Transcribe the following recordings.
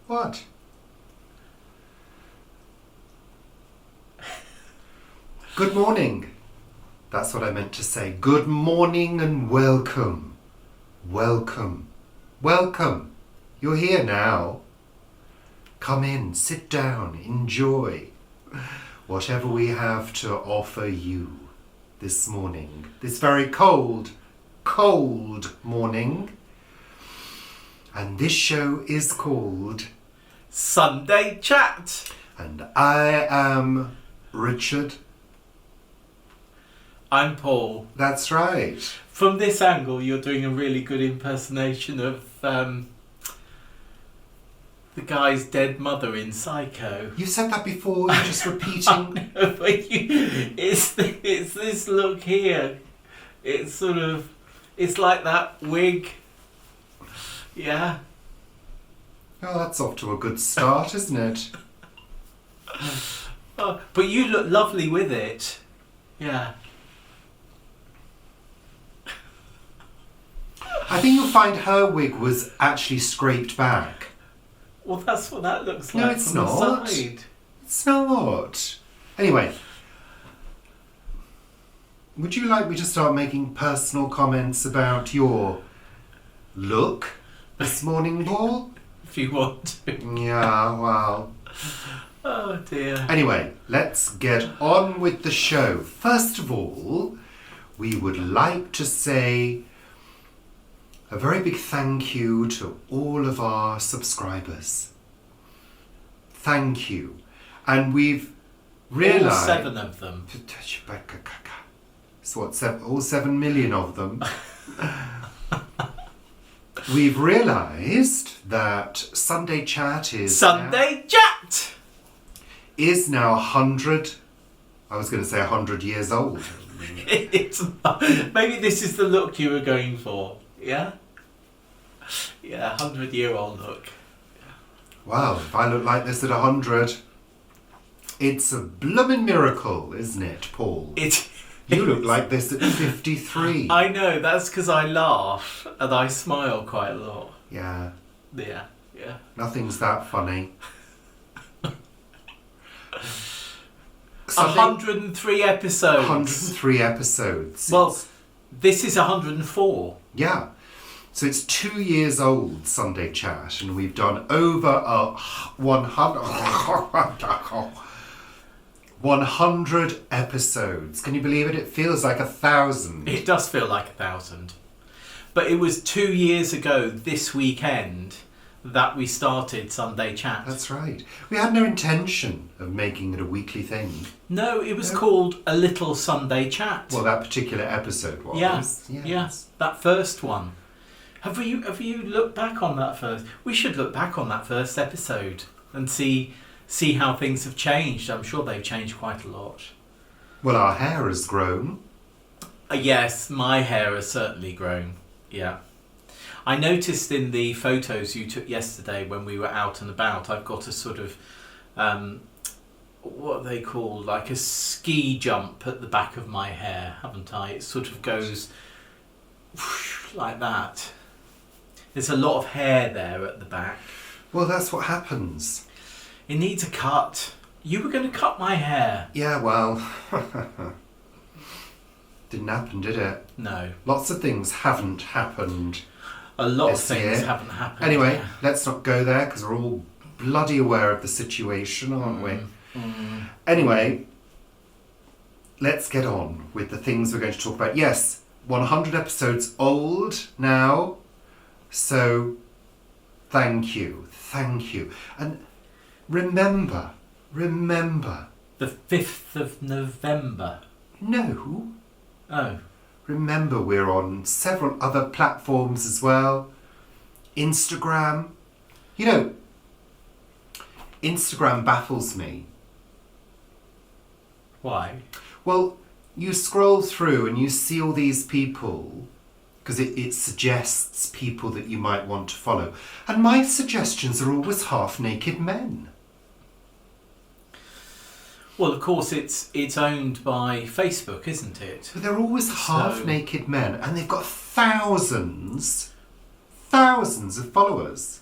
What? Good morning. That's what I meant to say. Good morning and welcome. Welcome. Welcome. You're here now. Come in, sit down, enjoy whatever we have to offer you this morning. This very cold morning. And this show is called Sunday Chat. And I am Richard. I'm Paul. That's right. From this angle, you're doing a really good impersonation of the guy's dead mother in Psycho. You said that before, you're just repeating. No, but it's this look here. It's sort of, it's like that wig. Yeah. Oh, that's off to a good start, isn't it? Oh, but you look lovely with it. Yeah. I think you'll find her wig was actually scraped back. Well, that's what that looks like. No, it's from not. The side. It's not. Anyway, would you like me to start making personal comments about your look this morning, Paul? If you want to. Yeah, well. Oh dear. Anyway, let's get on with the show. First of all, we would like to say a very big thank you to all of our subscribers. Thank you. And we've realised... All 7 of them. So what, all 7 million of them. We've realised that Sunday Chat is... Sunday Chat! Is now 100... I was going to say 100 years old. It's maybe this is the look you were going for. Yeah? Yeah, 100-year-old look. Wow, if I look like this at 100, it's a blooming miracle, isn't it, Paul? You look like this at 53. I know, that's because I laugh and I smile quite a lot. Yeah. Yeah. Nothing's that funny. 103 episodes. 103 episodes. Well, this is 104. Yeah. So it's 2 years old, Sunday Chat, and we've done over 100 episodes. Can you believe it? It feels like 1,000. It does feel like 1,000. But it was 2 years ago this weekend that we started Sunday Chat. That's right. We had no intention of making it a weekly thing. No, it was called A Little Sunday Chat. Well, that particular episode was. Yeah, that first one. Have you looked back on that first? We should look back on that first episode and see how things have changed. I'm sure they've changed quite a lot. Well, our hair has grown. Yes, my hair has certainly grown. Yeah. I noticed in the photos you took yesterday when we were out and about, I've got a sort of, what are they called? Like a ski jump at the back of my hair, haven't I? It sort of goes like that. There's a lot of hair there at the back. Well, that's what happens. It needs a cut. You were going to cut my hair. Yeah, well, didn't happen, did it? No. Lots of things haven't happened. A lot of things haven't happened. Anyway, let's not go there because we're all bloody aware of the situation, aren't we? Anyway, let's get on with the things we're going to talk about. Yes, 100 episodes old now. So, thank you. And remember. The 5th of November. No. Oh. Remember, we're on several other platforms as well. Instagram. You know, Instagram baffles me. Why? Well, you scroll through and you see all these people because it suggests people that you might want to follow. And my suggestions are always half-naked men. Well, of course, it's owned by Facebook, isn't it? But they're always half-naked men, and they've got thousands of followers.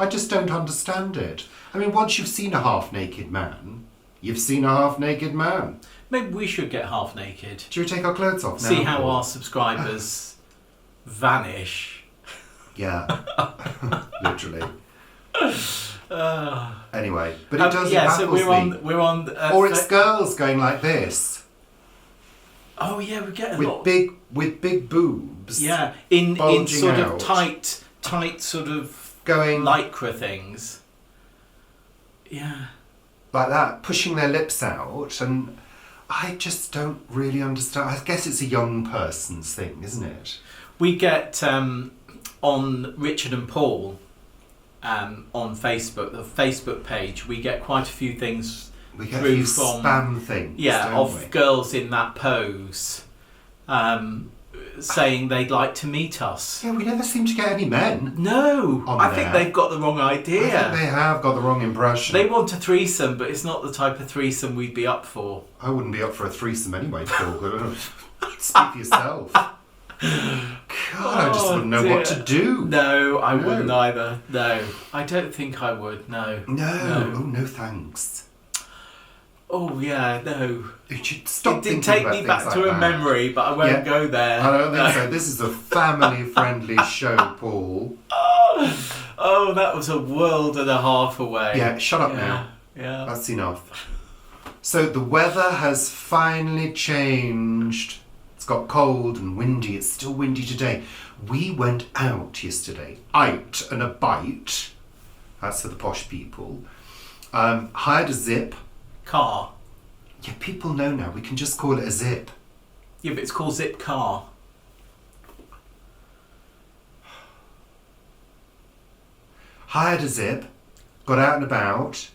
I just don't understand it. I mean, once you've seen a half-naked man, you've seen a half-naked man. Maybe we should get half naked. Do we take our clothes off now? See how our subscribers vanish. Yeah. Literally. Anyway, but it does yeah, baffles so we're on. or it's girls going like this. Oh yeah, we get a with lot. With big boobs. Yeah, in sort out. of tight sort of going lycra things. Yeah. Like that, pushing their lips out, and I just don't really understand. I guess it's a young person's thing, isn't it? We get on Richard and Paul on Facebook, the Facebook page, we get quite a few things. We get a few spam things. Yeah, don't of we? girls in that pose saying they'd like to meet us. Yeah, we never seem to get any men. No, on I think there. they've got the wrong idea. I think they have got the wrong impression. They want a threesome, but it's not the type of threesome we'd be up for. I wouldn't be up for a threesome anyway, Paul. Speak for yourself. God, I just wouldn't know what to do. No, I wouldn't either. No, I don't think I would. No. No. Oh, no thanks. Oh, yeah, no. You should stop It did thinking take about me things back like to a that. memory, but I won't go there. I don't think so. This is a family-friendly show, Paul. Oh, that was a world and a half away. Yeah, shut up now. Yeah. That's enough. So the weather has finally changed. It's got cold and windy. It's still windy today. We went out yesterday. Out and a bite. That's for the posh people. Hired a zip. Car. Yeah, people know now. We can just call it a zip. Yeah, but it's called Zip Car. Hired a zip. Got out and about.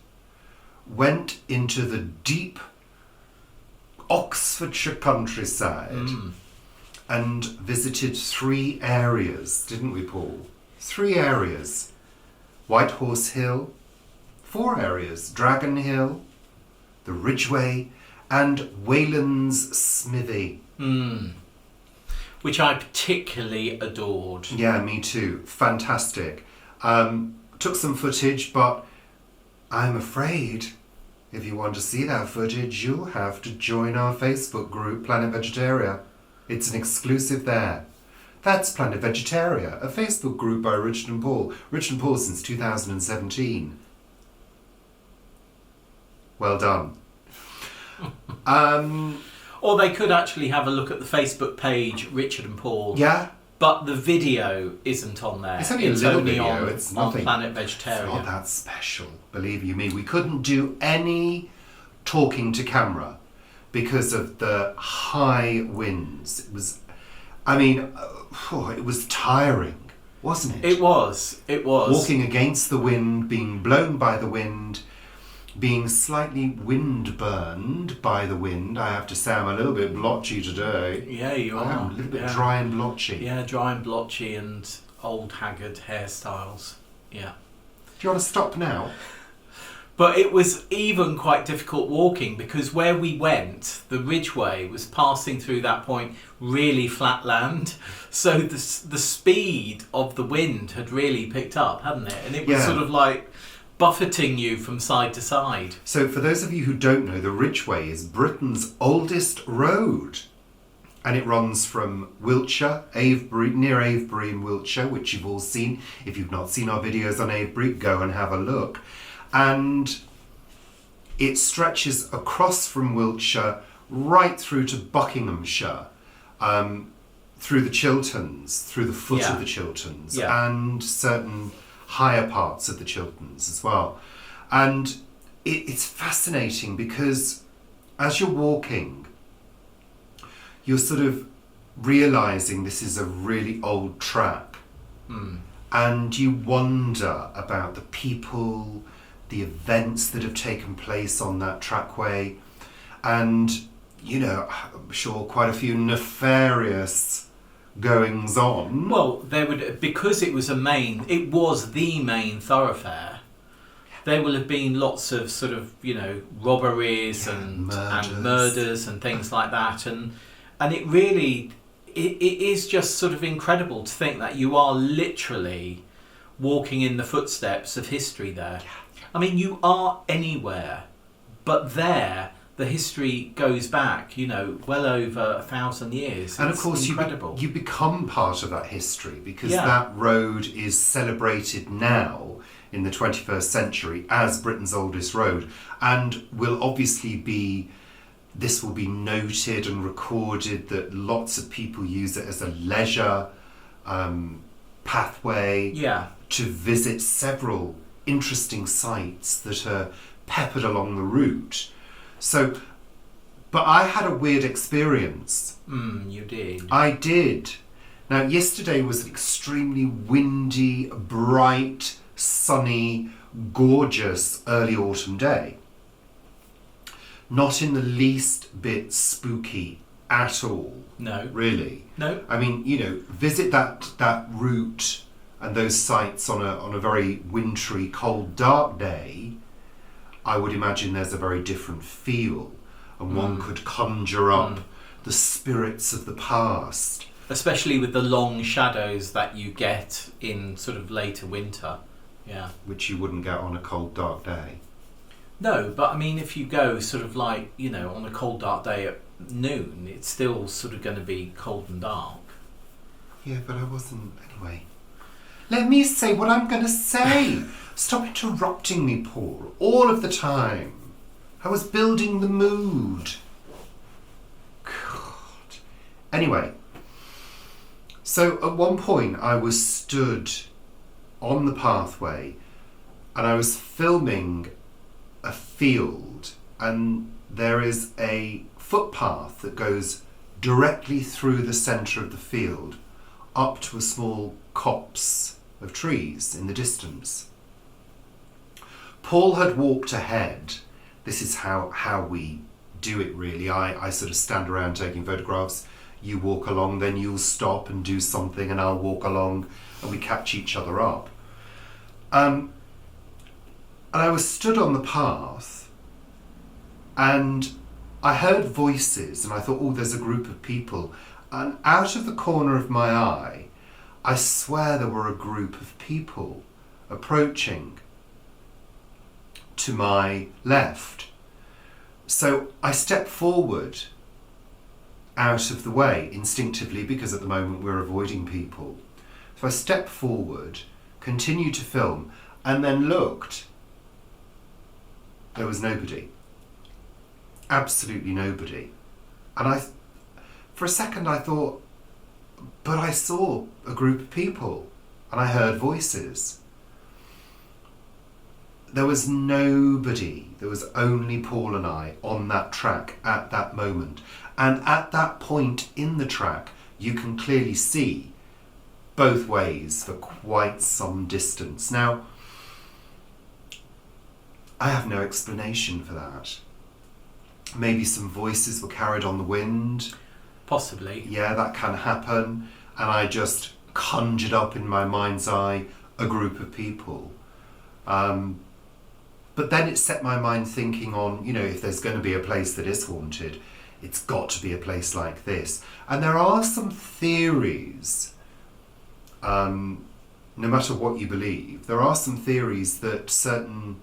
Went into the deep Oxfordshire countryside and visited 3 areas, didn't we, Paul? 3 areas. White Horse Hill, 4 areas. Dragon Hill, the Ridgeway, and Wayland's Smithy. Which I particularly adored. Yeah, me too. Fantastic. Took some footage, but I'm afraid if you want to see that footage, you'll have to join our Facebook group, Planet Vegetaria. It's an exclusive there. That's Planet Vegetaria, a Facebook group by Richard and Paul. Richard and Paul since 2017. Well done. Or they could actually have a look at the Facebook page, Richard and Paul. Yeah. But the video isn't on there. It's only a little video. On, it's nothing. on Planet Vegetaria. It's not that special, believe you me. We couldn't do any talking to camera because of the high winds. It was, it was tiring, wasn't it? It was. Walking against the wind, being blown by the wind, being slightly wind-burned by the wind. I have to say I'm a little bit blotchy today. Yeah, you are. I am a little bit dry and blotchy. Yeah, dry and blotchy and old haggard hairstyles. Yeah. Do you want to stop now? But it was even quite difficult walking because where we went, the Ridgeway was passing through that point really flat land. So the speed of the wind had really picked up, hadn't it? And it was sort of like buffeting you from side to side. So for those of you who don't know, the Ridgeway is Britain's oldest road. And it runs from Wiltshire, near Avebury in Wiltshire, which you've all seen. If you've not seen our videos on Avebury, go and have a look. And it stretches across from Wiltshire right through to Buckinghamshire, through the Chilterns, through the foot of the Chilterns, and certain higher parts of the Chilterns as well. And it's fascinating because as you're walking, you're sort of realising this is a really old track. And you wonder about the people, the events that have taken place on that trackway, and, I'm sure quite a few nefarious goings on. Well, because it was the main thoroughfare. There will have been lots of sort of, robberies and murders and things like that, and it really, it is just sort of incredible to think that you are literally walking in the footsteps of history there. I mean, you are anywhere, but there the history goes back, well over 1,000 years. And it's of course, incredible. you become part of that history because Yeah. that road is celebrated now in the 21st century as Britain's oldest road, and this will be noted and recorded that lots of people use it as a leisure pathway to visit several interesting sites that are peppered along the route. So, but I had a weird experience. You did. I did. Now, yesterday was an extremely windy, bright, sunny, gorgeous early autumn day. Not in the least bit spooky at all. No. Really. No. I mean, visit that route and those sites on a very wintry, cold, dark day. I would imagine there's a very different feel, and one could conjure up the spirits of the past. Especially with the long shadows that you get in sort of later winter. Yeah. Which you wouldn't get on a cold, dark day. No, but I mean, if you go sort of like, on a cold, dark day at noon, it's still sort of going to be cold and dark. Yeah, but I wasn't anyway. Let me say what I'm going to say. Stop interrupting me, Paul, all of the time. I was building the mood. God. Anyway, so at one point I was stood on the pathway and I was filming a field, and there is a footpath that goes directly through the centre of the field up to a small copse of trees in the distance. Paul had walked ahead. This is how we do it really. I sort of stand around taking photographs. You walk along, then you'll stop and do something, and I'll walk along, and we catch each other up. And I was stood on the path, and I heard voices, and I thought, oh, there's a group of people. And out of the corner of my eye, I swear there were a group of people approaching to my left. So I stepped forward out of the way instinctively, because at the moment we're avoiding people. So I stepped forward, continued to film, and then looked. There was nobody. Absolutely nobody. And for a second I thought, but I saw a group of people and I heard voices. There was nobody. There was only Paul and I on that track at that moment. And at that point in the track, you can clearly see both ways for quite some distance. Now, I have no explanation for that. Maybe some voices were carried on the wind. Possibly. Yeah, that can happen. And I just conjured up in my mind's eye a group of people. But then it set my mind thinking on, if there's going to be a place that is haunted, it's got to be a place like this. And there are some theories, no matter what you believe, there are some theories that certain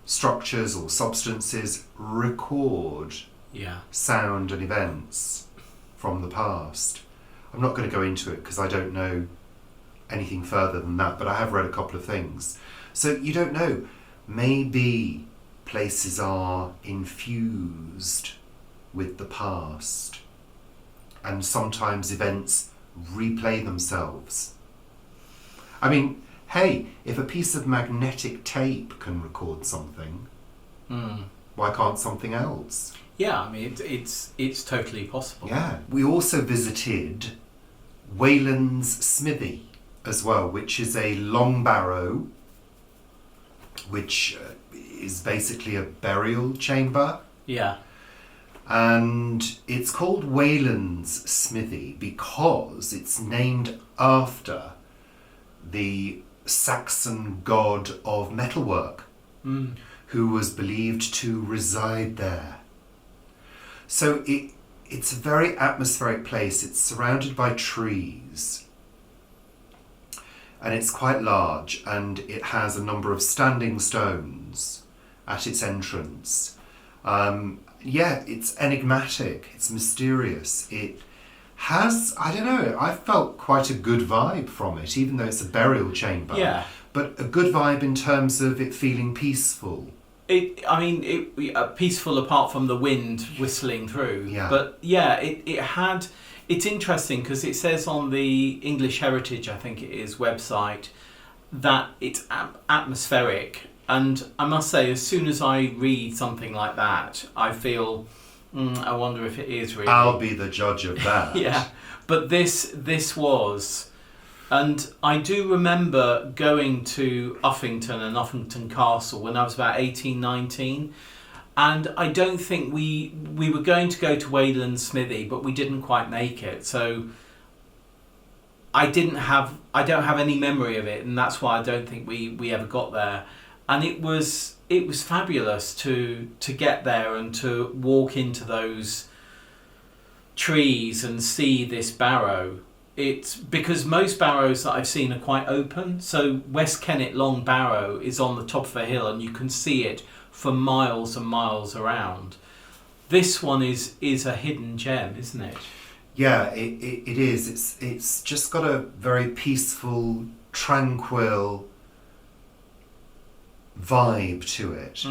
structures or substances record sound and events from the past. I'm not going to go into it because I don't know anything further than that, but I have read a couple of things. So you don't know. Maybe places are infused with the past, and sometimes events replay themselves. I mean, hey, if a piece of magnetic tape can record something, why can't something else? Yeah, I mean, it's totally possible. Yeah. We also visited Wayland's Smithy as well, which is a long barrow, which is basically a burial chamber. Yeah. And it's called Wayland's Smithy because it's named after the Saxon god of metalwork, who was believed to reside there. So it's a very atmospheric place. It's surrounded by trees. and it's quite large, and it has a number of standing stones at its entrance. It's enigmatic, it's mysterious. It has, I don't know, I felt quite a good vibe from it, even though it's a burial chamber. Yeah. But a good vibe in terms of it feeling peaceful. Peaceful apart from the wind whistling through. Yeah. But yeah, it had. It's interesting because it says on the English Heritage, I think it is, website, that it's atmospheric. And I must say, as soon as I read something like that, I feel, I wonder if it is really. I'll be the judge of that. Yeah, but this was. And I do remember going to Uffington and Uffington Castle when I was about 18, 19. And I don't think we were going to go to Wayland Smithy, but we didn't quite make it. So I don't have any memory of it, and that's why I don't think we ever got there. And it was fabulous to get there and to walk into those trees and see this barrow. It's because most barrows that I've seen are quite open. So West Kennet Long Barrow is on the top of a hill and you can see it for miles and miles around. This one is a hidden gem, isn't it? Yeah, it is. It's just got a very peaceful, tranquil vibe to it.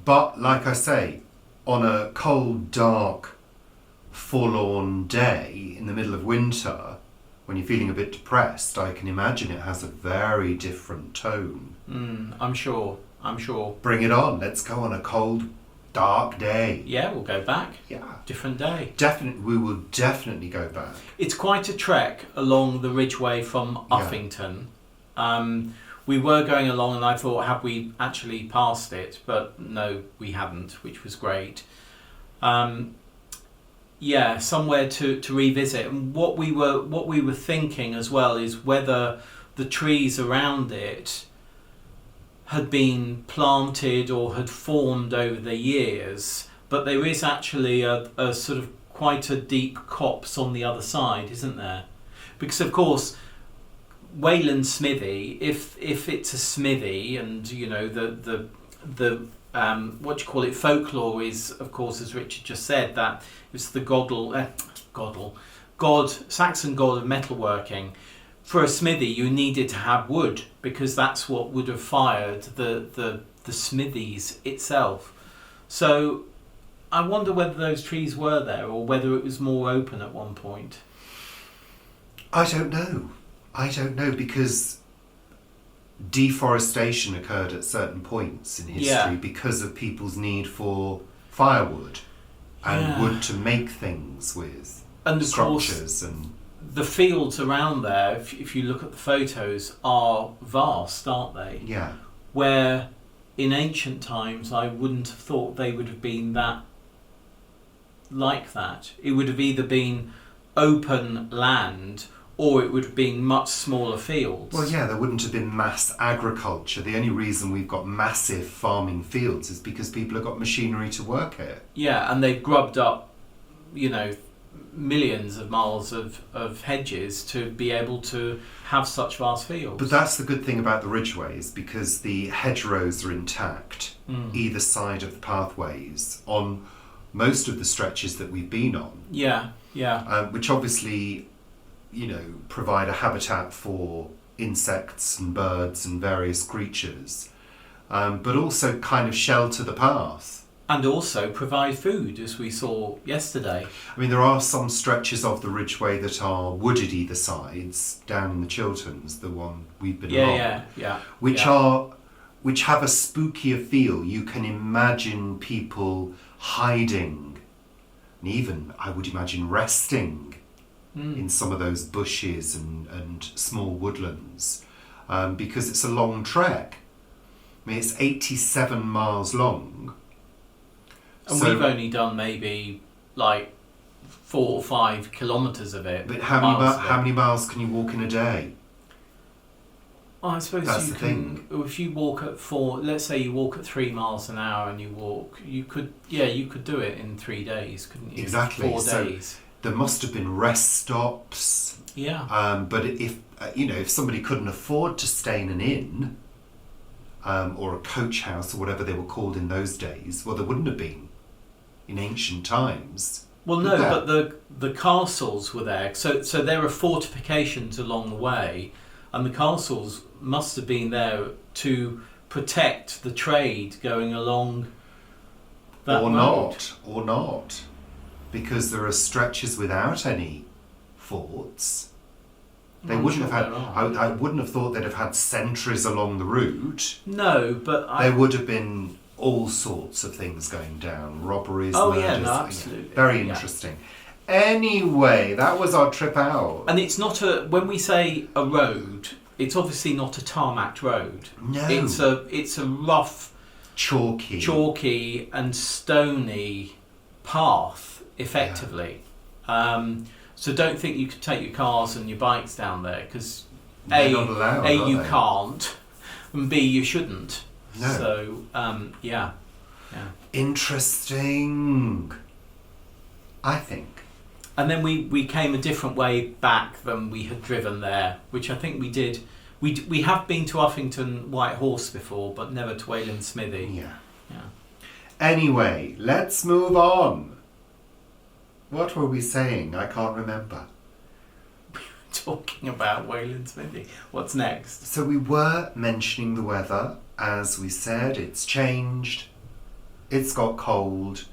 But like I say, on a cold, dark, forlorn day in the middle of winter, when you're feeling a bit depressed, I can imagine it has a very different tone. I'm sure. Bring it on. Let's go on a cold, dark day. Yeah, we'll go back. Yeah. Different day. We will definitely go back. It's quite a trek along the ridgeway from Uffington. We were going along and I thought, have we actually passed it? But no, we hadn't, which was great. Somewhere to revisit. And what we were thinking as well is whether the trees around it had been planted or had formed over the years, but there is actually a sort of quite a deep copse on the other side, isn't there? Because of course Wayland Smithy, if it's a smithy, and you know the folklore is, of course, as Richard just said, that it's the Saxon god of metalworking. For a smithy, you needed to have wood because that's what would have fired the smithies itself. So I wonder whether those trees were there or whether it was more open at one point. I don't know because deforestation occurred at certain points in history because of people's need for firewood and wood to make things with, and structures and. The fields around there, if you look at the photos, are vast, aren't they? Yeah. Where in ancient times I wouldn't have thought they would have been that like that. It would have either been open land or it would have been much smaller fields. Well, yeah, there wouldn't have been mass agriculture. The only reason we've got massive farming fields is because people have got machinery to work it. Yeah, and they've grubbed up, millions of miles of hedges to be able to have such vast fields. But that's the good thing about the ridgeways, because the hedgerows are intact either side of the pathways on most of the stretches that we've been on. Which obviously, provide a habitat for insects and birds and various creatures, but also kind of shelter the path. And also provide food, as we saw yesterday. I mean, there are some stretches of the ridgeway that are wooded either sides, down in the Chilterns, the one we've been along. Which have a spookier feel. You can imagine people hiding, and even, I would imagine, resting in some of those bushes and small woodlands, because it's a long trek. I mean, it's 87 miles long. And we've only done maybe 4 or 5 kilometres of it. But how many miles can you walk in a day? Well, I suppose that's you the can. thing. If you walk at 4, let's say you walk at 3 miles an hour, and you could do it in 3 days, couldn't you? Exactly. 4 so days. there must have been rest stops. Yeah. But if if somebody couldn't afford to stay in an inn or a coach house or whatever they were called in those days, well, there wouldn't have been in ancient times. Well, no, but the castles were there. So there are fortifications along the way, and the castles must have been there to protect the trade going along that road. Or not, because there are stretches without any forts. They wouldn't have had. I wouldn't have thought they'd have had sentries along the route. No, but there would have been all sorts of things going down, robberies, murders. Yeah, no, absolutely. Very interesting. Anyway, that was our trip out. And it's not when we say a road, it's obviously not a tarmac road. No. It's a rough, chalky and stony path, effectively. Yeah. So don't think you could take your cars and your bikes down there, because you can't, and B, you shouldn't. No. So, yeah. Interesting, I think. And then we came a different way back than we had driven there, which I think we did. We have been to Uffington White Horse before, but never to Wayland Smithy. Yeah. Anyway, let's move on. What were we saying? I can't remember. Talking about Wayland Smithy. What's next? So we were mentioning the weather. As we said, it's changed. It's got cold.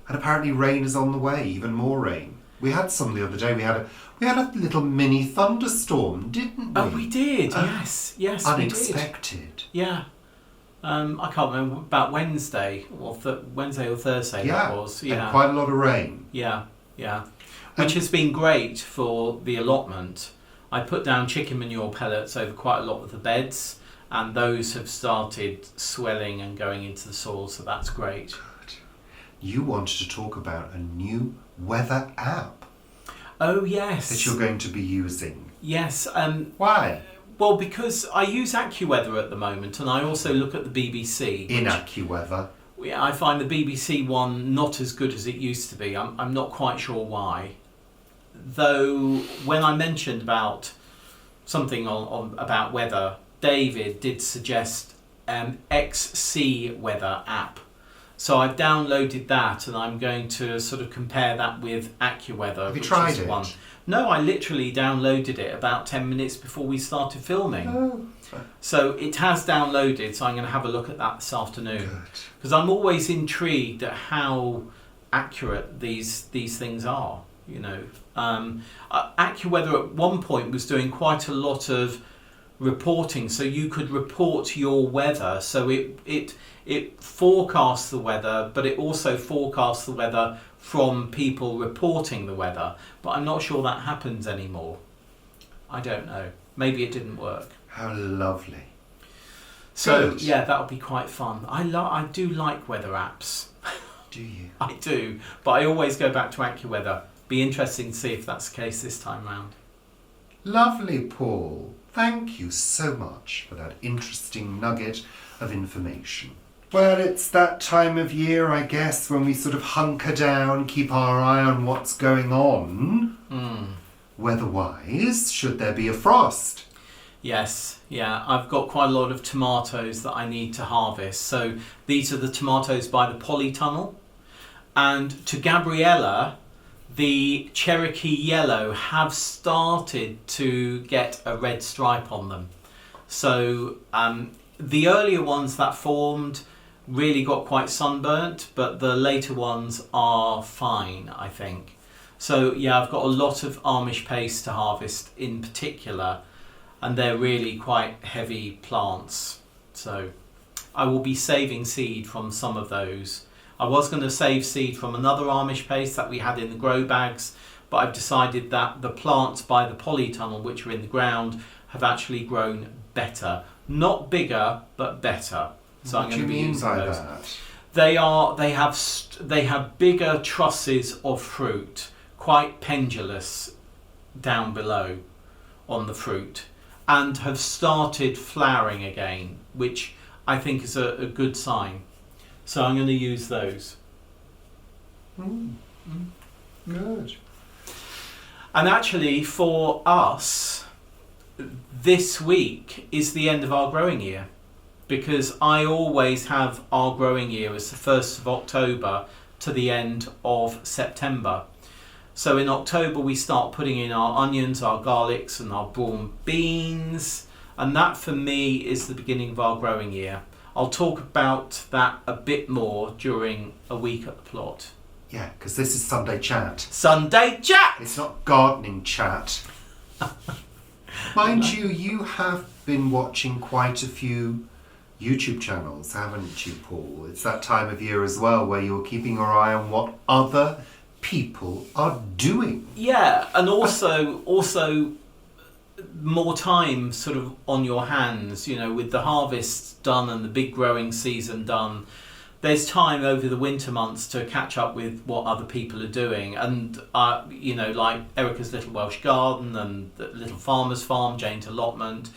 And apparently rain is on the way, even more rain. We had some the other day. We had a little mini thunderstorm, didn't we? Oh, we did. Yes, unexpected. We did. Yeah. I can't remember, about Wednesday or Wednesday or Thursday that was. Yeah. And quite a lot of rain. Yeah. Which has been great for the allotment. I put down chicken manure pellets over quite a lot of the beds, and those have started swelling and going into the soil, so that's great. Good. You wanted to talk about a new weather app. Oh, yes. That you're going to be using. Yes. Why? Well, because I use AccuWeather at the moment, and I also look at the BBC. In AccuWeather? Yeah, I find the BBC one not as good as it used to be. I'm not quite sure why. Though, when I mentioned about something about weather, David did suggest XC Weather app. So I've downloaded that, and I'm going to sort of compare that with AccuWeather. Have you tried it? No, I literally downloaded it about 10 minutes before we started filming. Oh. So it has downloaded, so I'm going to have a look at that this afternoon. Because I'm always intrigued at how accurate these things are. AccuWeather at one point was doing quite a lot of reporting, so you could report your weather. So it forecasts the weather, but it also forecasts the weather from people reporting the weather. But I'm not sure that happens anymore. I don't know. Maybe it didn't work. How lovely. So Good. yeah, that'll be quite fun. I do like weather apps. Do you? I do, but I always go back to AccuWeather. Be interesting to see if that's the case this time round. Lovely, Paul. Thank you so much for that interesting nugget of information. Well, it's that time of year, I guess, when we sort of hunker down, keep our eye on what's going on. Weather-wise, should there be a frost? Yes, yeah. I've got quite a lot of tomatoes that I need to harvest. So these are the tomatoes by the polytunnel. And to Gabriella, the Cherokee Yellow have started to get a red stripe on them. So the earlier ones that formed really got quite sunburnt, but the later ones are fine, I think. So yeah, I've got a lot of Amish paste to harvest in particular, and they're really quite heavy plants. So I will be saving seed from some of those. I was going to save seed from another Amish paste that we had in the grow bags, but I've decided that the plants by the polytunnel, which are in the ground, have actually grown better. Not bigger, but better. So I'm going to be using those. They have bigger trusses of fruit, quite pendulous down below on the fruit, and have started flowering again, which I think is a good sign. So I'm going to use those. Good. And actually, for us, this week is the end of our growing year, because I always have our growing year as the 1st of October to the end of September. So in October we start putting in our onions, our garlics and our brown beans, and that for me is the beginning of our growing year. I'll talk about that a bit more during a week at the plot. Yeah, because this is Sunday chat. Sunday chat! It's not gardening chat. Mind you, you have been watching quite a few YouTube channels, haven't you, Paul? It's that time of year as well where you're keeping your eye on what other people are doing. Yeah, and also more time sort of on your hands, with the harvest done and the big growing season done. There's time over the winter months to catch up with what other people are doing, and like Erica's Little Welsh Garden and the Little Farmer's Farm, Jane's Allotment,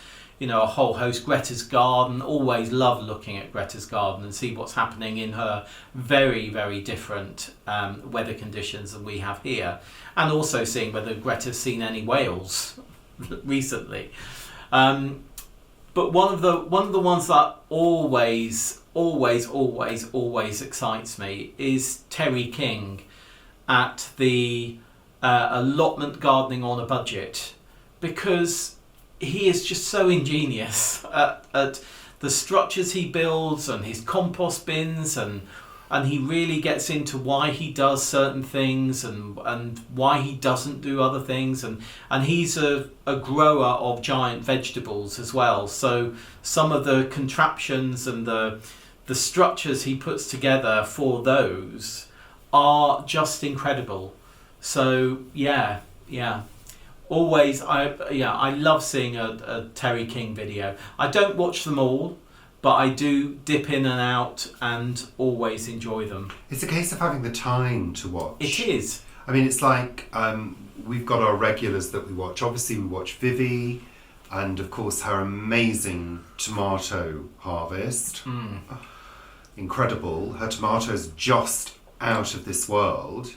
a whole host. Greta's Garden, always love looking at Greta's Garden and see what's happening in her very, very different weather conditions than we have here, and also seeing whether Greta's seen any whales recently. But one of the ones that always excites me is Terry King at the Allotment Gardening on a Budget, because he is just so ingenious at the structures he builds and his compost bins, and he really gets into why he does certain things and why he doesn't do other things, and he's a grower of giant vegetables as well, so some of the contraptions and the structures he puts together for those are just incredible. So yeah, always I love seeing a Terry King video. I don't watch them all, but I do dip in and out and always enjoy them. It's a case of having the time to watch. It is. I mean, it's like we've got our regulars that we watch. Obviously, we watch Vivi, and of course her amazing tomato harvest. Incredible. Her tomatoes just out of this world.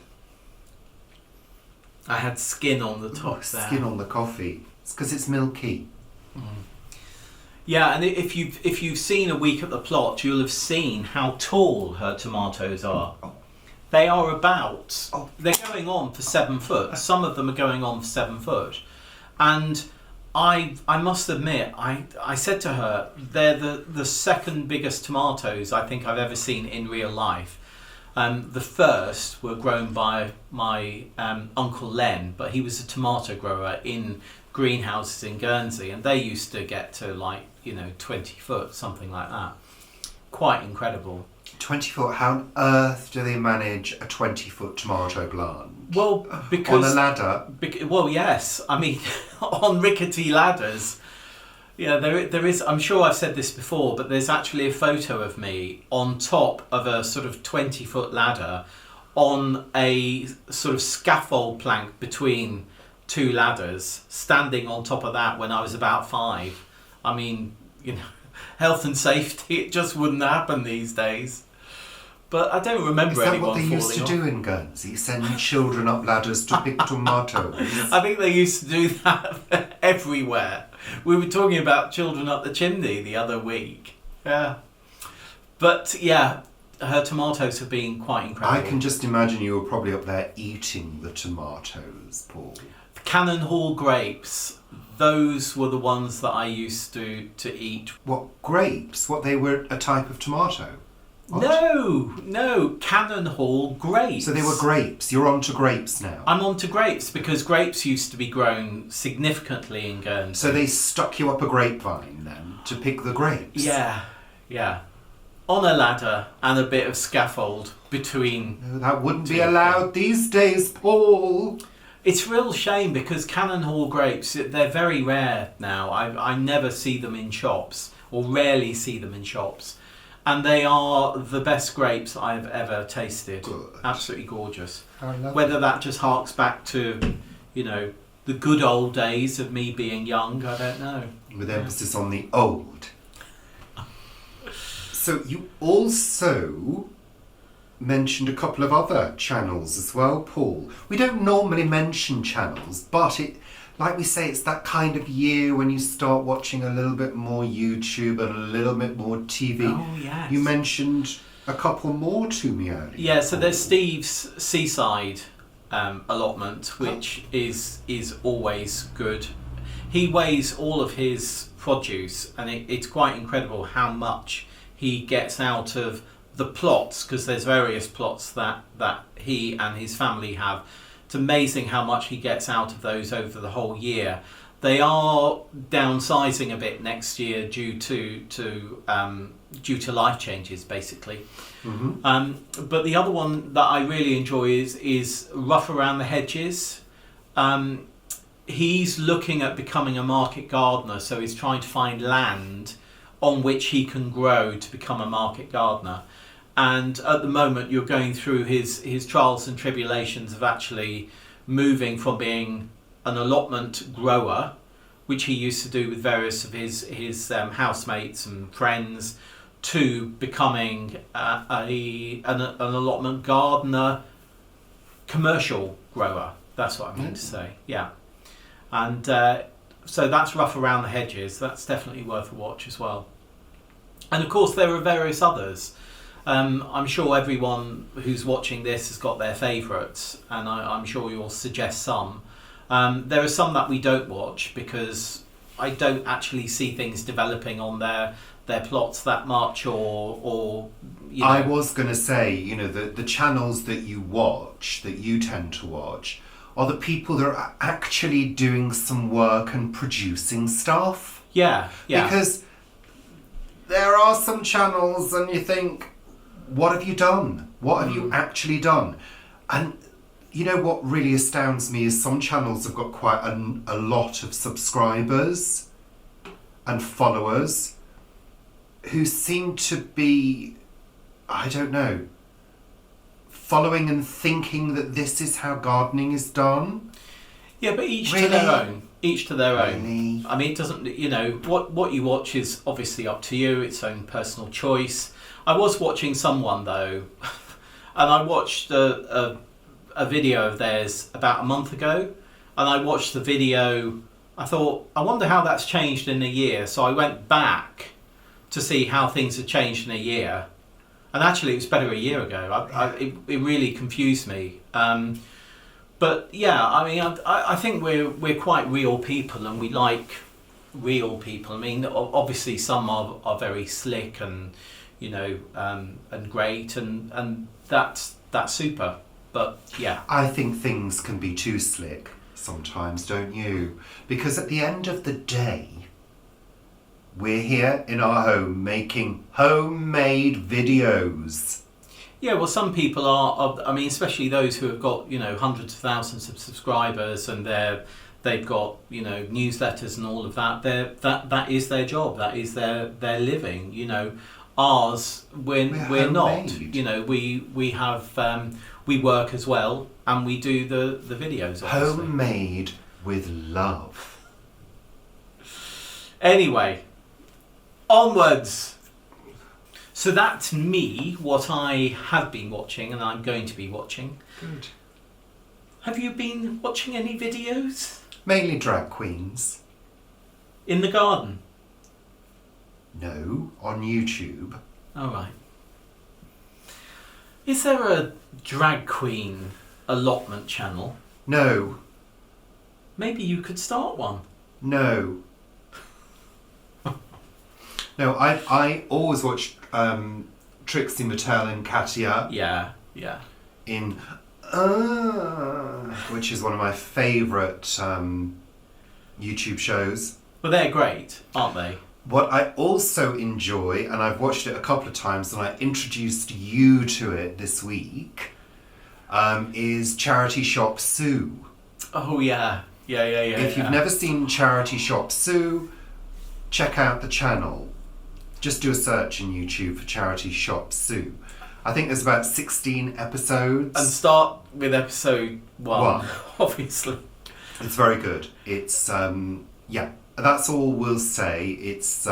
I had skin on the top there. Skin on the coffee. It's because it's milky. Yeah, and if you've seen a week at the plot, you'll have seen how tall her tomatoes are. They are they're going on for 7 foot. Some of them are going on for 7 foot. And I must admit, I said to her, they're the second biggest tomatoes I think I've ever seen in real life. The first were grown by my Uncle Len, but he was a tomato grower in greenhouses in Guernsey, and they used to get to 20 foot, something like that. Quite incredible. 20 foot? How on earth do they manage a 20-foot tomato plant? Well, because... On a ladder? Well, yes. I mean, on rickety ladders. Yeah, there is... I'm sure I've said this before, but there's actually a photo of me on top of a sort of 20-foot ladder on a sort of scaffold plank between 2 ladders, standing on top of that when I was about 5. I mean, health and safety, it just wouldn't happen these days. But I don't remember anyone falling off. Is that what they used to do in Guernsey? Send children up ladders to pick tomatoes? I think they used to do that everywhere. We were talking about children up the chimney the other week. Yeah. But yeah, her tomatoes have been quite incredible. I can just imagine you were probably up there eating the tomatoes, Paul. Cannon Hall grapes. Those were the ones that I used to eat. What, grapes? What, they were a type of tomato? What? No, Cannon Hall grapes. So they were grapes. You're on to grapes now. I'm on to grapes because grapes used to be grown significantly in Guernsey. So they stuck you up a grapevine then to pick the grapes? Yeah. On a ladder and a bit of scaffold between... No, that wouldn't be allowed these days, Paul. It's a real shame because Cannon Hall grapes, they're very rare now. I never see them in shops, or rarely see them in shops. And they are the best grapes I've ever tasted. Good. Absolutely gorgeous. Whether that just harks back to, the good old days of me being young, I don't know. With emphasis on the old. So you also mentioned a couple of other channels as well, Paul. We don't normally mention channels, but like we say, it's that kind of year when you start watching a little bit more YouTube and a little bit more TV. Oh, yes. You mentioned a couple more to me earlier. Yeah, so there's Steve's Seaside allotment, which is always good. He weighs all of his produce, and it's quite incredible how much he gets out of the plots, because there's various plots that he and his family have. It's amazing how much he gets out of those over the whole year. They are downsizing a bit next year due to life changes, basically. Mm-hmm. But the other one that I really enjoy is Rough Around the Hedges. He's looking at becoming a market gardener, so he's trying to find land on which he can grow to become a market gardener. And at the moment, you're going through his trials and tribulations of actually moving from being an allotment grower, which he used to do with various of his housemates and friends, to becoming an allotment gardener, commercial grower. That's what I mean to say. Yeah. And so that's Rough Around the Hedges. That's definitely worth a watch as well. And of course, there are various others. I'm sure everyone who's watching this has got their favourites, and I'm sure you'll suggest some. There are some that we don't watch because I don't actually see things developing on their plots that much, or you know. I was going to say, you know, the channels that you watch, that you tend to watch, are the people that are actually doing some work and producing stuff. Yeah. Because there are some channels and you think, what have you done? What have you actually done? And you know what really astounds me is some channels have got quite a lot of subscribers and followers who seem to be, I don't know, following and thinking that this is how gardening is done. Yeah, but each Really? to their own. Each to their Really? own. I mean, it doesn't, you know, what you watch is obviously up to you, its own personal choice. I was watching someone though, and I watched a video of theirs about a month ago, and I watched the video, I thought, I wonder how that's changed in a year. So I went back to see how things had changed in a year, and actually it was better a year ago. It really confused me. But yeah, I mean, I think we're quite real people, and we like real people. I mean, obviously some are very slick and, you know, and great, and that's super. But yeah, I think things can be too slick sometimes, don't you? Because at the end of the day, we're here in our home making homemade videos. Yeah, well, some people are. I mean, especially those who have got, you know, hundreds of thousands of subscribers, and they've got, you know, newsletters and all of that. That is their job. That is their living. You know, ours we're not. You know, we have we work as well, and we do the videos. Obviously. Homemade with love. Anyway, onwards. So that's me, what I have been watching and I'm going to be watching. Good. Have you been watching any videos? Mainly drag queens. In the garden? No, on YouTube. All right. Is there a drag queen allotment channel? No. Maybe you could start one. No. No, I always watch Trixie Mattel and Katia Yeah. in which is one of my favourite YouTube shows. Well, they're great, aren't they? What I also enjoy, and I've watched it a couple of times, and I introduced you to it this week, is Charity Shop Sue. Oh yeah. If you've never seen Charity Shop Sue, check out the channel. Just do a search in YouTube for Charity Shop Sue. I think there's about 16 episodes. And start with episode 1. Obviously. It's very good. It's, yeah, that's all we'll say. It's,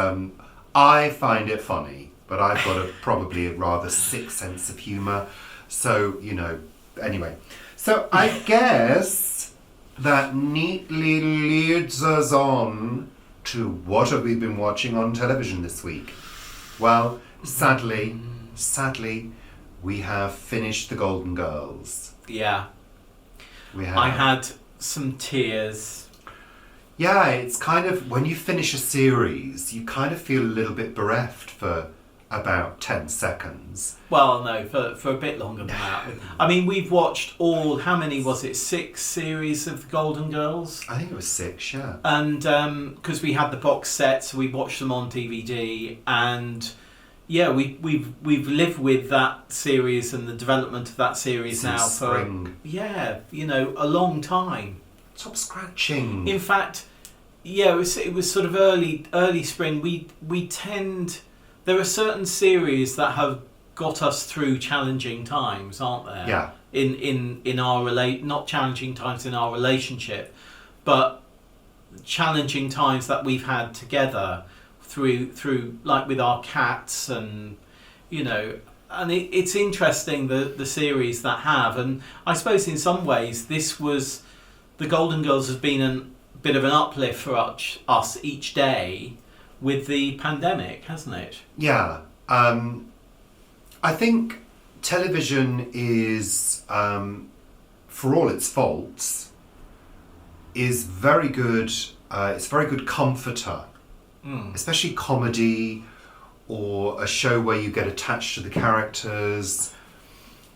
I find it funny, but I've got probably a rather sick sense of humour. So, you know, anyway. So I guess that neatly leads us on to what have we been watching on television this week. Well, sadly, we have finished The Golden Girls. Yeah. We have. I had some tears. Yeah, it's kind of, when you finish a series, you kind of feel a little bit bereft for about 10 seconds. Well, no, for a bit longer than that. I mean, we've watched all, how many was it, 6 series of The Golden Girls? I think it was 6, yeah. And because we had the box set, so we watched them on DVD, and yeah, we've lived with that series and the development of that series Since now for spring. a long time. Stop scratching. In fact, yeah, it was sort of early spring. We tend, there are certain series that have got us through challenging times, aren't there? Yeah. In our not challenging times in our relationship, but challenging times that we've had together through like with our cats, and and it's interesting the series that have, and I suppose in some ways The Golden Girls has been a bit of an uplift for us each day with the pandemic, hasn't it? Yeah. I think television is, for all its faults, is very good. It's a very good comforter, especially comedy or a show where you get attached to the characters,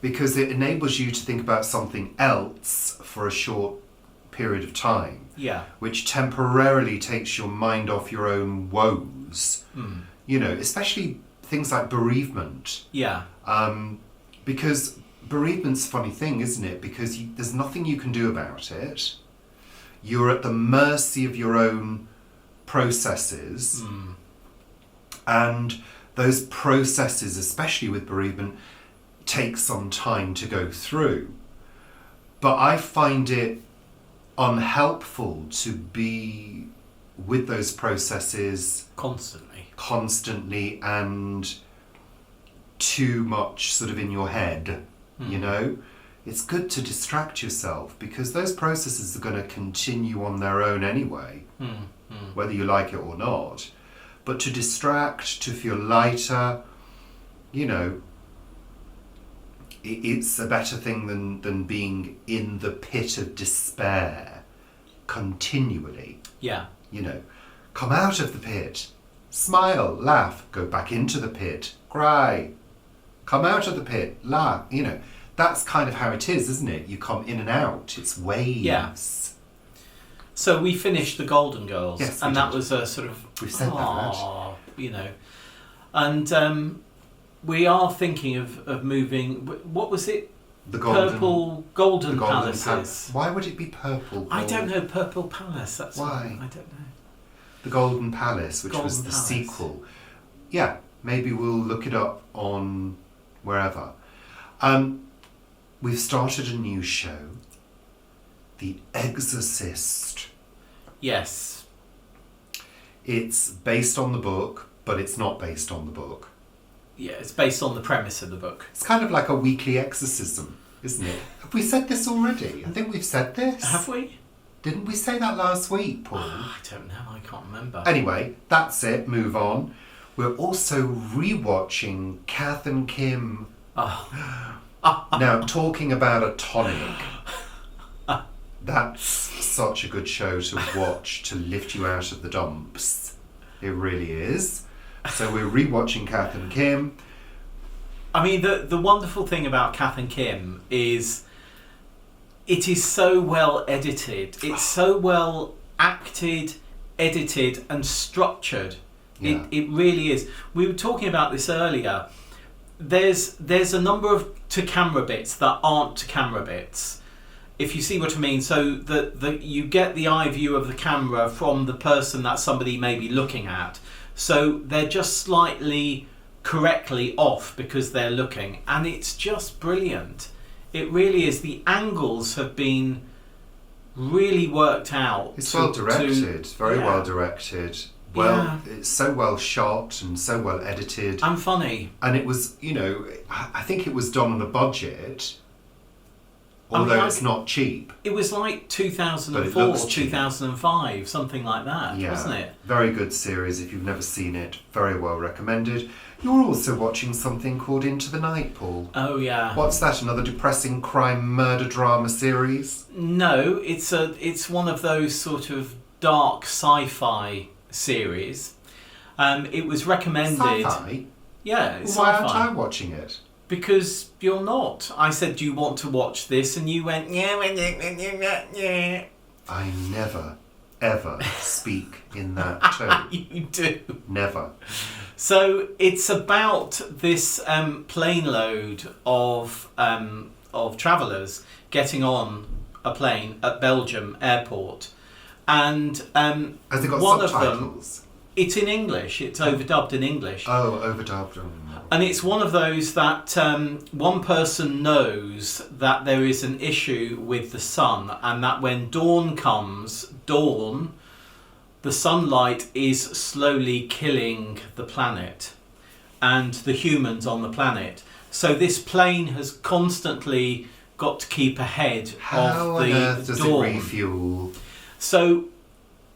because it enables you to think about something else for a short period of time. Yeah. Which temporarily takes your mind off your own woes. Especially things like bereavement. Yeah. Because bereavement's a funny thing, isn't it? Because there's nothing you can do about it. You're at the mercy of your own processes. And those processes, especially with bereavement, take some time to go through. But I find it unhelpful to be with those processes constantly and too much sort of in your head. It's good to distract yourself, because those processes are going to continue on their own anyway, whether you like it or not. But to distract, to feel lighter, it's a better thing than being in the pit of despair continually. Yeah. Come out of the pit, smile, laugh, go back into the pit, cry, come out of the pit, laugh. That's kind of how it is, isn't it? You come in and out. It's waves. Yeah. So we finished The Golden Girls, yes, and that did. was a sort of We've said that. and we are thinking of moving. What was it? The Golden Palaces. Why would it be purple? I don't know. Purple Palace. That's why. I don't know. The Golden Palace, which was the Palace. sequel. Yeah, maybe we'll look it up on wherever. We've started a new show, The Exorcist. Yes. It's based on the book, but it's not based on the book. Yeah, it's based on the premise of the book. It's kind of like a weekly exorcism, isn't it? Have we said this already? I think we've said this. Have we? Didn't we say that last week, Paul? I don't know. I can't remember. Anyway, that's it. Move on. We're also rewatching Kath and Kim. Now, talking about a tonic. That's such a good show to watch to lift you out of the dumps. It really is. So we're rewatching Kath and Kim. I mean, the wonderful thing about Kath and Kim is it is so well edited. It's so well acted, edited, and structured. Yeah. It really is. We were talking about this earlier. There's a number of to-camera bits that aren't to-camera bits, if you see what I mean. So that you get the eye view of the camera from the person that somebody may be looking at. So they're just slightly correctly off because they're looking, and it's just brilliant. It really is. The angles have been really worked out. It's well directed, very well directed. Well, it's so well shot and so well edited. And funny. And it was, I think it was done on a budget Although it's not cheap. It was like But 2004, it looks cheap. 2005, something like that, Yeah, wasn't it? very good series. If you've never seen it, very well recommended. You're also watching something called Into the Night, Paul. Oh yeah. What's that? Another depressing crime murder drama series? No, it's one of those sort of dark sci-fi series. It was recommended. Sci-fi? Yeah, it's Why sci-fi. aren't I watching it? Because you're not. I said, do you want to watch this? And you went, yeah. I never, ever speak in that tone. You do. Never. So it's about this plane load of travellers getting on a plane at Belgium airport, and Has it got one of them, subtitles? it's in English. It's overdubbed in English. Oh, overdubbed. And it's one of those that one person knows that there is an issue with the sun, and that when dawn comes, the sunlight is slowly killing the planet and the humans on the planet. So this plane has constantly got to keep ahead How of on the earth does dawn. it refuel? So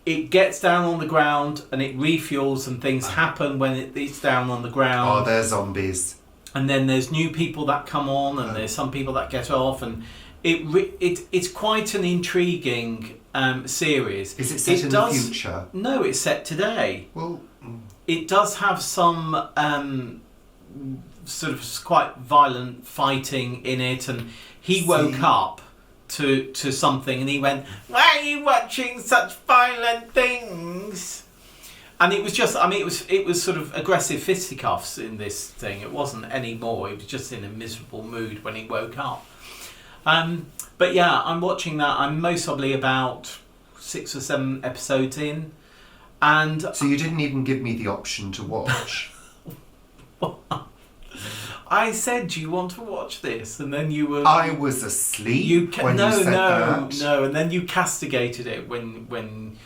it gets down on the ground and it refuels, and things happen when it's down on the ground. Oh, they're zombies. And then there's new people that come on, and there's some people that get off, and it's quite an intriguing series. Is it set in the future? No, it's set today. Well, It does have some sort of quite violent fighting in it, and he woke up to something, and he went, "Why are you watching such violent things?" And it was just, I mean, it was sort of aggressive fisticuffs in this thing. It wasn't any more. He was just in a miserable mood when he woke up. But yeah, I'm watching that. I'm most probably about 6 or 7 episodes in. And so you didn't even give me the option to watch. I said, "Do you want to watch this?" And then you were. I was asleep when you said that. No, and then you castigated it when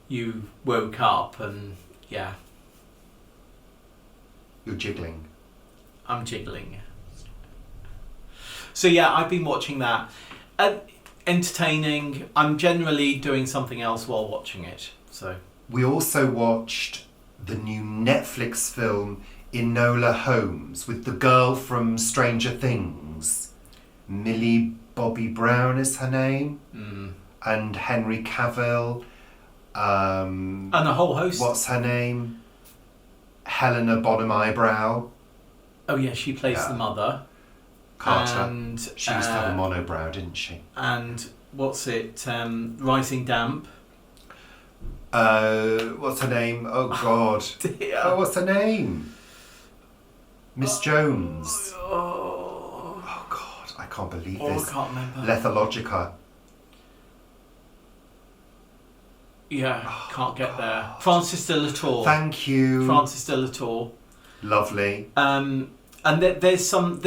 you woke up, and yeah. You're jiggling. I'm jiggling. So yeah, I've been watching that. Entertaining. I'm generally doing something else while watching it. So We also watched the new Netflix film Enola Holmes with the girl from Stranger Things. Millie Bobby Brown is her name. And Henry Cavill. and a whole host. What's her name? Helena Bonham Eyebrow. Oh yeah, she plays the mother. Carter. And She used to have a monobrow, didn't she? And what's it? Rising Damp. What's her name? Oh God. Dear. Oh, what's her name? Miss Jones. Oh, Oh God, I can't believe I this. can't remember. Lethologica. Yeah, can't get there. Francis de la Tour. Thank you. Francis de la Tour. Lovely. And there's some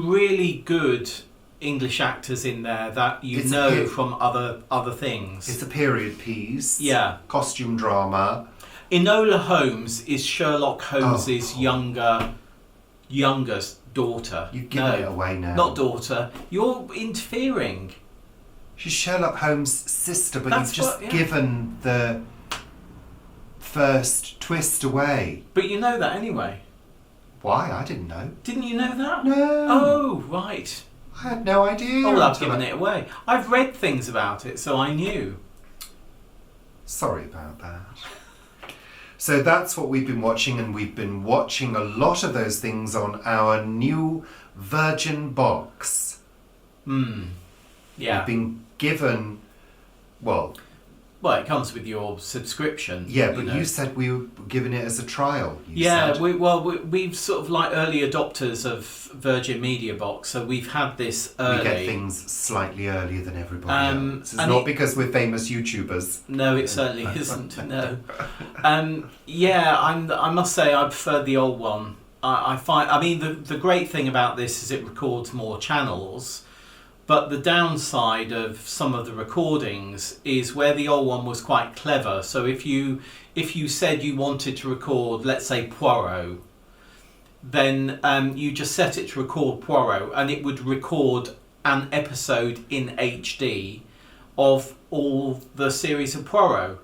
really good English actors in there that you It's know from other things. It's a period piece. Yeah. Costume drama. Enola Holmes is Sherlock Holmes's youngest daughter. You've given it away now. Not daughter. You're interfering. She's Sherlock Holmes' sister, but That's you've just what- yeah. given the first twist away. But you know that anyway. Why? I didn't know. Didn't you know that? No. Oh, right. I had no idea. Oh, well, I've until given it away. I've read things about it, so I knew. Sorry about that. So that's what we've been watching, and we've been watching a lot of those things on our new Virgin box. Yeah. We've been given, well, Well, it comes with your subscription. yeah, but know. you said we were given it as a trial. Yeah, said. we've sort of like early adopters of Virgin Media Box, so we've had this early. We get things slightly earlier than everybody else. It's and not because we're famous YouTubers. No, it certainly isn't. No. Yeah, I must say I prefer the old one. I find. I mean, the great thing about this is it records more channels. But the downside of some of the recordings is where the old one was quite clever. So if you said you wanted to record, let's say Poirot, then you just set it to record Poirot, and it would record an episode in HD of all the series of Poirot.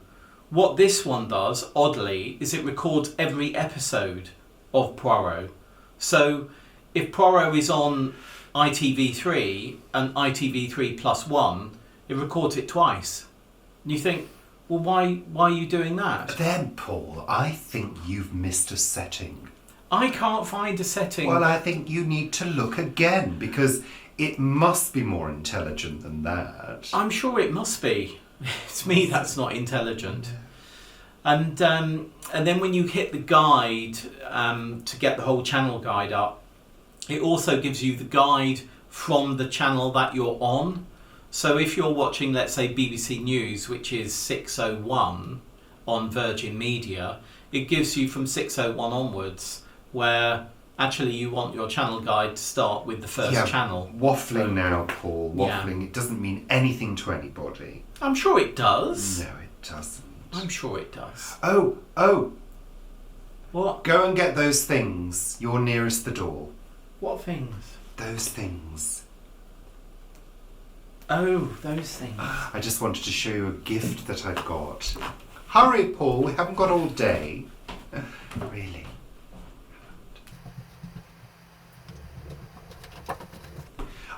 What this one does, oddly, is it records every episode of Poirot. So if Poirot is on ITV3 and ITV3 plus 1, it records it twice. And you think, well, why are you doing that? Then, Paul, I think you've missed a setting. I can't find a setting. Well, I think you need to look again, because it must be more intelligent than that. I'm sure it must be. It's me that's not intelligent. And then when you hit the guide to get the whole channel guide up, it also gives you the guide from the channel that you're on. So if you're watching, let's say, BBC News, which is 6:01 on Virgin Media, it gives you from 6:01 onwards, where actually you want your channel guide to start with the first channel. Waffling now, Paul. Waffling. It doesn't mean anything to anybody. I'm sure it does. No, it doesn't. I'm sure it does. Oh. What? Go and get those things. You're nearest the door. What things? Those things. Oh, those things. I just wanted to show you a gift that I've got. Hurry, Paul. We haven't got all day. Really.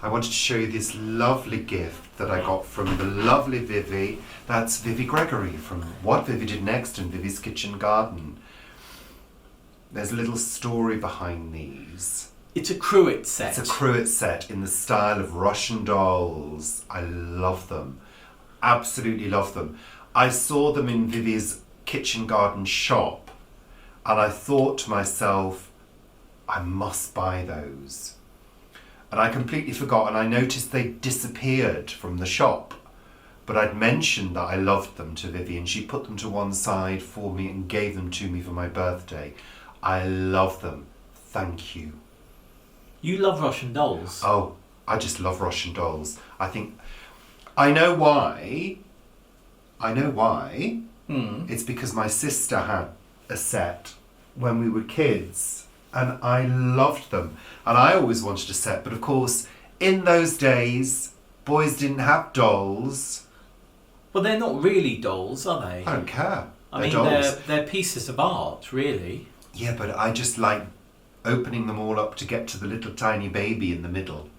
I wanted to show you this lovely gift that I got from the lovely Vivi. That's Vivi Gregory from What Vivi Did Next and Vivi's Kitchen Garden. There's a little story behind these. It's a cruet set. It's a cruet set in the style of Russian dolls. I love them. Absolutely love them. I saw them in Vivi's Kitchen Garden shop and I thought to myself, I must buy those. And I completely forgot, and I noticed they disappeared from the shop. But I'd mentioned that I loved them to Vivi, and she put them to one side for me and gave them to me for my birthday. I love them. Thank you. You love Russian dolls. Oh, I just love Russian dolls. I know why. It's because my sister had a set when we were kids. And I loved them. And I always wanted a set. But of course, in those days, boys didn't have dolls. Well, they're not really dolls, are they? I don't care. I mean, they're pieces of art, really. Yeah, but I just like opening them all up to get to the little tiny baby in the middle.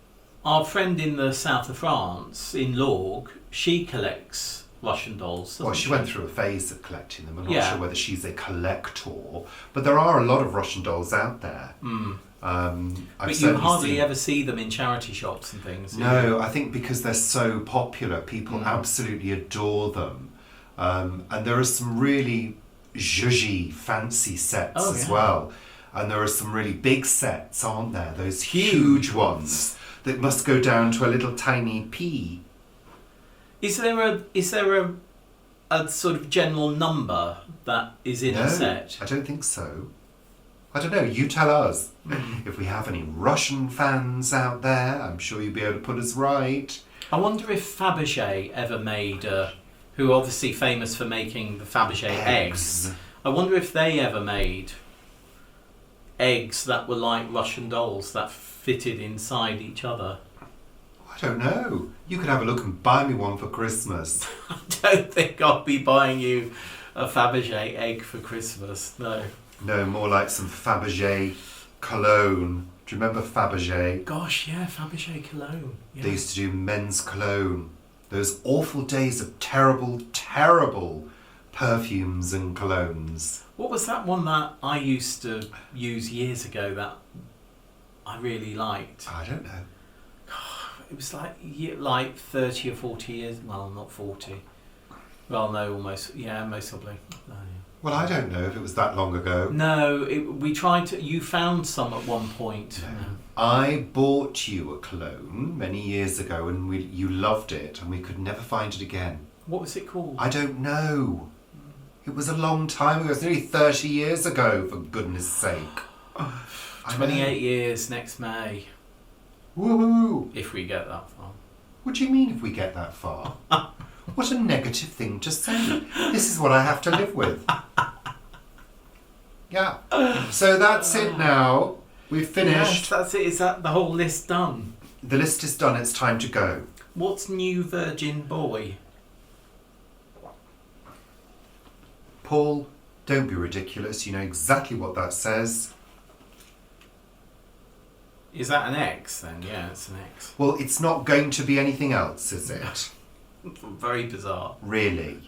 Our friend in the south of France, in Lorgue, she collects Russian dolls. Well, she went through a phase of collecting them. I'm not sure whether she's a collector, but there are a lot of Russian dolls out there. But you hardly ever see them in charity shops and things. No, I think because they're so popular, people absolutely adore them. And there are some really zhuzhy, fancy sets as well. And there are some really big sets, aren't there? Those huge ones that must go down to a little tiny pea. Is there a sort of general number that is in a set? I don't think so. I don't know, you tell us. If we have any Russian fans out there, I'm sure you'll be able to put us right. I wonder if Fabergé ever made, who are obviously famous for making the Fabergé eggs. I wonder if they ever made eggs that were like Russian dolls that fitted inside each other. I don't know. You could have a look and buy me one for Christmas. I don't think I'll be buying you a Fabergé egg for Christmas, no. No, more like some Fabergé cologne. Do you remember Fabergé? Gosh, yeah, Fabergé cologne. Yeah. They used to do men's cologne. Those awful days of terrible, terrible perfumes and colognes. What was that one that I used to use years ago that I really liked? I don't know. It was like 30 or 40 years. Well, not 40. Well, no, almost. Yeah, most probably. No. Well, I don't know if it was that long ago. No, we tried to. You found some at one point. No. I bought you a cologne many years ago, and you loved it, and we could never find it again. What was it called? I don't know. It was a long time ago. It was nearly 30 years ago, for goodness sake. 28 years next May. Woohoo! If we get that far. What do you mean if we get that far? What a negative thing to say. This is what I have to live with. Yeah. So that's it now. We've finished. Yes, that's it. Is that the whole list done? The list is done. It's time to go. What's new virgin boy? Paul, don't be ridiculous. You know exactly what that says. Is that an X then? Yeah, it's an X. Well, it's not going to be anything else, is it? Very bizarre. Really?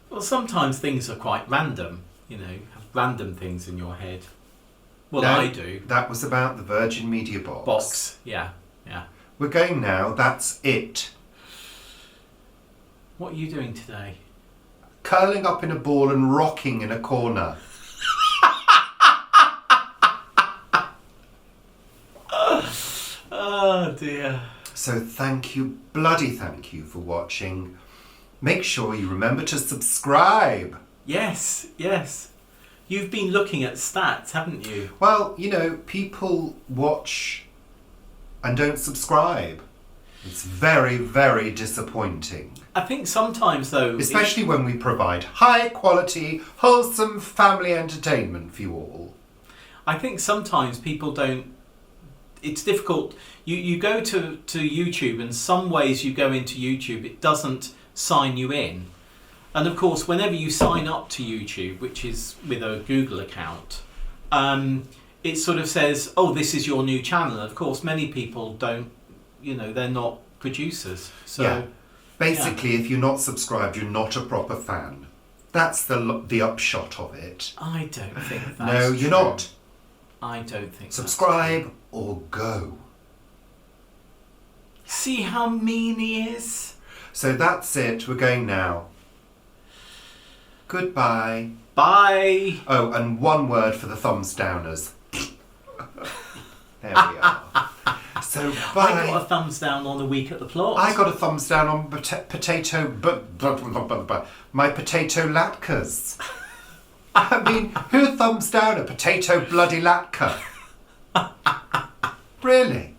Well, sometimes things are quite random. You know, have random things in your head. Well, No, I do. That was about the Virgin Media Box. Box. Yeah. We're going now. That's it. What are you doing today? Curling up in a ball and rocking in a corner. Oh dear. So bloody thank you for watching. Make sure you remember to subscribe. Yes. You've been looking at stats, haven't you? Well, you know, people watch and don't subscribe. It's very, very disappointing. I think sometimes though... Especially when we provide high quality, wholesome family entertainment for you all. I think sometimes people don't... It's difficult. You go to YouTube, and some ways you go into YouTube, it doesn't sign you in. And of course, whenever you sign up to YouTube, which is with a Google account, it sort of says, oh, this is your new channel. And of course, many people don't, they're not producers. So, yeah. Basically, if you're not subscribed, you're not a proper fan. That's the upshot of it. I don't think that's No, you're true. not. I don't think Subscribe or go. See how mean he is? So that's it. We're going now. Goodbye. Bye. Oh, and one word for the thumbs downers. There we are. So bye. I got a thumbs down on a week at the plot. I got a thumbs down on my potato latkes. I mean, who thumbs down a potato bloody latka? Really?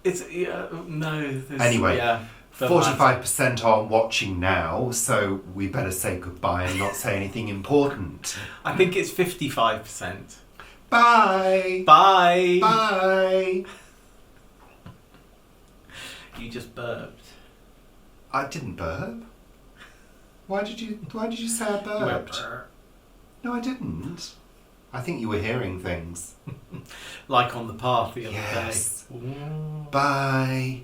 It's no. Anyway, yeah, 45% are watching now, so we better say goodbye and not say anything important. I think it's 55%. Bye. Bye. Bye. You just burped. I didn't burp. Why did you say I burped? No, I didn't. I think you were hearing things. Like on the path the other Yes. day. Ooh. Bye.